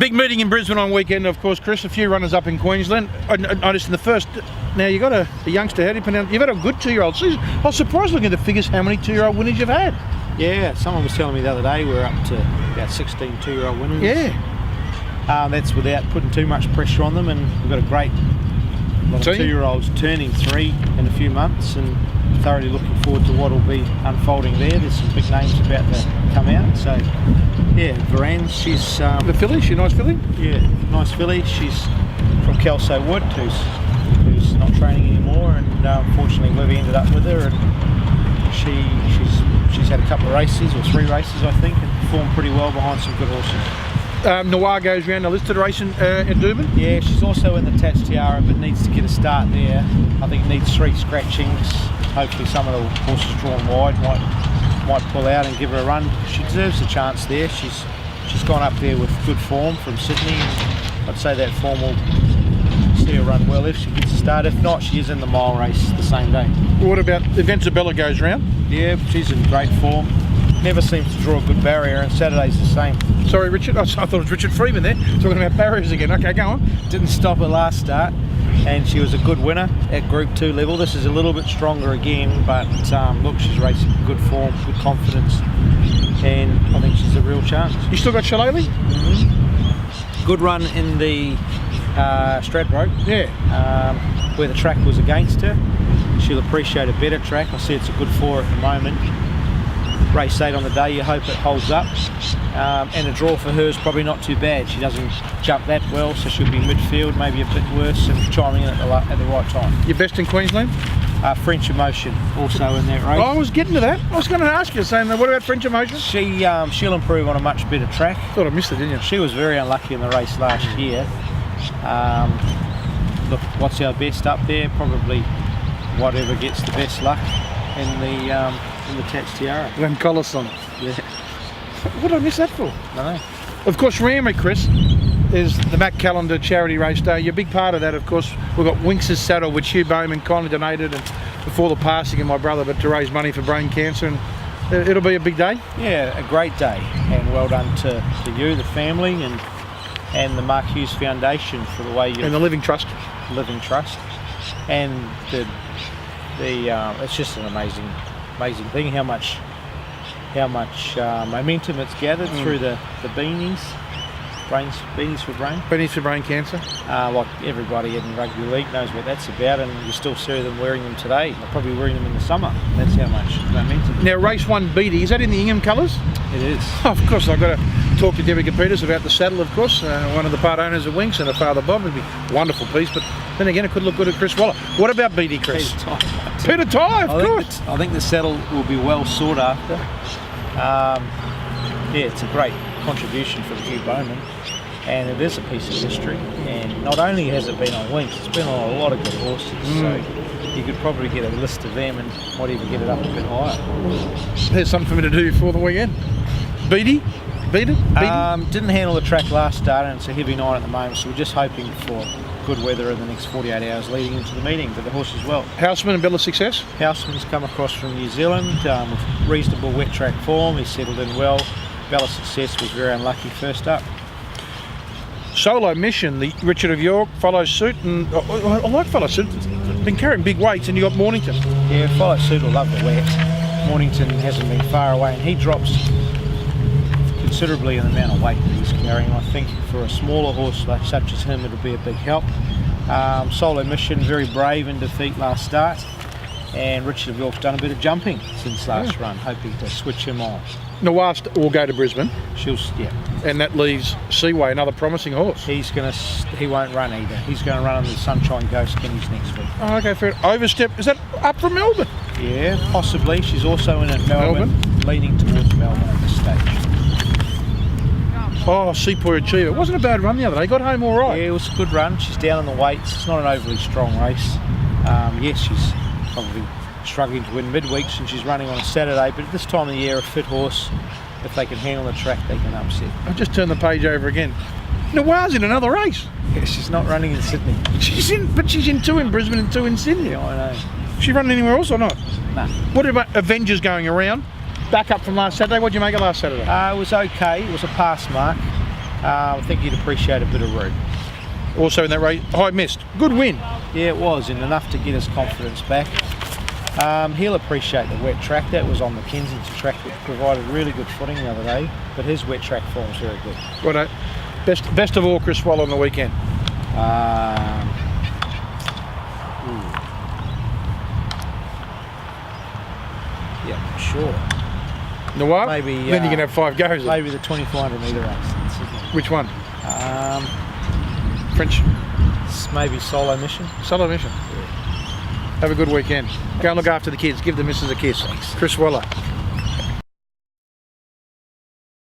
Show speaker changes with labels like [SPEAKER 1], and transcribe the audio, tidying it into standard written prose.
[SPEAKER 1] Big meeting in Brisbane on weekend, of course, Chris. A few runners up in Queensland. I noticed in the first. Now you got a youngster. How do you pronounce? You've had a good 2-year-old season. I was surprised looking at the figures how many 2-year-old winners you've had.
[SPEAKER 2] Yeah, someone was telling me the other day we're up to about 16 2-year-old winners.
[SPEAKER 1] Yeah.
[SPEAKER 2] That's without putting too much pressure on them, and we've got a great lot of 2-year-olds turning 3 in a few months, and thoroughly looking forward to what will be unfolding there. There's some big names about to come out. So yeah, Varan, she's
[SPEAKER 1] the filly. She's a nice filly.
[SPEAKER 2] Yeah, nice filly. She's from Kelso Wood, who's not training anymore, and unfortunately we've ended up with her, and she's had a couple of races, or 3 races I think, and performed pretty well behind some good horses.
[SPEAKER 1] Noir goes round the listed race in Doomben.
[SPEAKER 2] Yeah, she's also in the Tats Tiara, but needs to get a start there. I think needs 3 scratchings. Hopefully some of the horses drawn wide might pull out and give her a run. She deserves a chance there. She's gone up there with good form from Sydney, and I'd say that form will see her run well if she gets a start. If not, she is in the mile race the same day.
[SPEAKER 1] What about if Isabella goes round?
[SPEAKER 2] Yeah, she's in great form. Never seems to draw a good barrier, and Saturday's the same.
[SPEAKER 1] Sorry, Richard. I thought it was Richard Freeman there. Talking about barriers again. Okay, go on.
[SPEAKER 2] Didn't stop her last start, and she was a good winner at Group 2 level. This is a little bit stronger again, but look, she's racing good form, good confidence, and I think she's a real chance.
[SPEAKER 1] You still got Shillelagh?
[SPEAKER 2] Mm-hmm. Good run in the Stradbroke.
[SPEAKER 1] Yeah.
[SPEAKER 2] Where the track was against her. She'll appreciate a better track. I see it's a good 4 at the moment. Race 8 on the day, you hope it holds up. And a draw for her is probably not too bad. She doesn't jump that well, so she'll be midfield, maybe a bit worse, and chiming in at the right time.
[SPEAKER 1] Your best in Queensland?
[SPEAKER 2] French Emotion, also in that race.
[SPEAKER 1] I was getting to that. I was going to ask you, saying, what about French Emotion?
[SPEAKER 2] She'll improve on a much better track.
[SPEAKER 1] Thought I missed it, didn't you?
[SPEAKER 2] She was very unlucky in the race last year. Look, what's our best up there? Probably whatever gets the best luck in the Tats Tiara.
[SPEAKER 1] Glenn Collison.
[SPEAKER 2] Yeah.
[SPEAKER 1] What did I miss that for?
[SPEAKER 2] I know.
[SPEAKER 1] Of course, Randwick, Chris, is the Mac Callender charity race day. You're a big part of that, of course. We've got Winx's Saddle, which Hugh Bowman kindly donated and before the passing of my brother, but to raise money for brain cancer, and it'll be a big day.
[SPEAKER 2] Yeah, a great day, and well done to you, the family, and the Mark Hughes Foundation for the way you
[SPEAKER 1] and the Living Trust.
[SPEAKER 2] And the it's just an amazing thing how much momentum it's gathered through the beanies for brain.
[SPEAKER 1] Beanies for brain cancer.
[SPEAKER 2] Like everybody in rugby league knows what that's about, and you still see them wearing them today. They're probably wearing them in the summer. That's how much momentum.
[SPEAKER 1] Now, race 1 Beatty, is that in the Ingham colours?
[SPEAKER 2] It is.
[SPEAKER 1] Oh, of course, I've got to talk to Debbie Peters about the saddle, of course. One of the part owners of Winx and her father Bob. It'd be a wonderful piece, but then again, it could look good at Chris Waller. What about Beatty, Chris? Peter Tye, of course.
[SPEAKER 2] I think the saddle will be well sought after. Yeah, it's a great contribution for the Hugh Bowman, and it is a piece of history. And not only has it been on Winx, it's been on a lot of good horses. So you could probably get a list of them and might even get it up a bit higher.
[SPEAKER 1] There's something for me to do before the weekend. Beatty? Beat it?
[SPEAKER 2] Didn't handle the track last start, and it's a heavy night at the moment, so we're just hoping for good weather in the next 48 hours leading into the meeting, but the horse is well.
[SPEAKER 1] Houseman and Bella Success?
[SPEAKER 2] Houseman's come across from New Zealand with reasonable wet track form. He's settled in well. Bella Success was very unlucky first up.
[SPEAKER 1] Solo Mission, the Richard of York, follows suit, and I like follow suit. Been carrying big weights, and you got Mornington.
[SPEAKER 2] Yeah, follow suit will love the wet. Mornington hasn't been far away, and he drops considerably in the amount of weight that he's carrying. I think for a smaller horse such as him, it'll be a big help. Solo Mission, very brave in defeat last start, and Richard of York's done a bit of jumping since last run, hoping to switch him on.
[SPEAKER 1] Noir will go to Brisbane.
[SPEAKER 2] Yeah.
[SPEAKER 1] And that leaves Seaway, another promising horse.
[SPEAKER 2] He won't run either. He's going to run on the Sunshine Ghost Guineas next week.
[SPEAKER 1] Oh, okay, fair. Overstep, is that up from Melbourne?
[SPEAKER 2] Yeah, possibly. She's also in at Melbourne. Leaning towards Melbourne at this stage.
[SPEAKER 1] Oh, Seapoy Achiever. It wasn't a bad run the other day. Got home all right.
[SPEAKER 2] Yeah, it was a good run. She's down in the weights. It's not an overly strong race. Yes, she's probably struggling to win midweeks, and she's running on a Saturday, but at this time of the year, a fit horse, if they can handle the track, they can upset.
[SPEAKER 1] I've just turned the page over again. Noir's in another race.
[SPEAKER 2] Yeah, she's not running in Sydney.
[SPEAKER 1] She's in 2 in Brisbane and 2 in Sydney.
[SPEAKER 2] Yeah, I know.
[SPEAKER 1] She running anywhere else or not?
[SPEAKER 2] No.
[SPEAKER 1] What about Avengers going around? Back up from last Saturday. What did you make of last Saturday?
[SPEAKER 2] It was okay. It was a pass mark. I think he'd appreciate a bit of route.
[SPEAKER 1] Also in that race, high missed. Good win.
[SPEAKER 2] Yeah, it was, and enough to get his confidence back. He'll appreciate the wet track. That was on the Kensington track, which provided really good footing the other day, but his wet track form's very good.
[SPEAKER 1] Righto. Best of all, Chris Swallow on the weekend.
[SPEAKER 2] Yeah, sure.
[SPEAKER 1] Noir?
[SPEAKER 2] Maybe,
[SPEAKER 1] Then you can have 5 goes.
[SPEAKER 2] Maybe the 2400 metre race in Sydney.
[SPEAKER 1] Which one? French?
[SPEAKER 2] Maybe Solo Mission.
[SPEAKER 1] Solo Mission. Have a good weekend. Go and look after the kids. Give the missus a kiss. Chris Waller.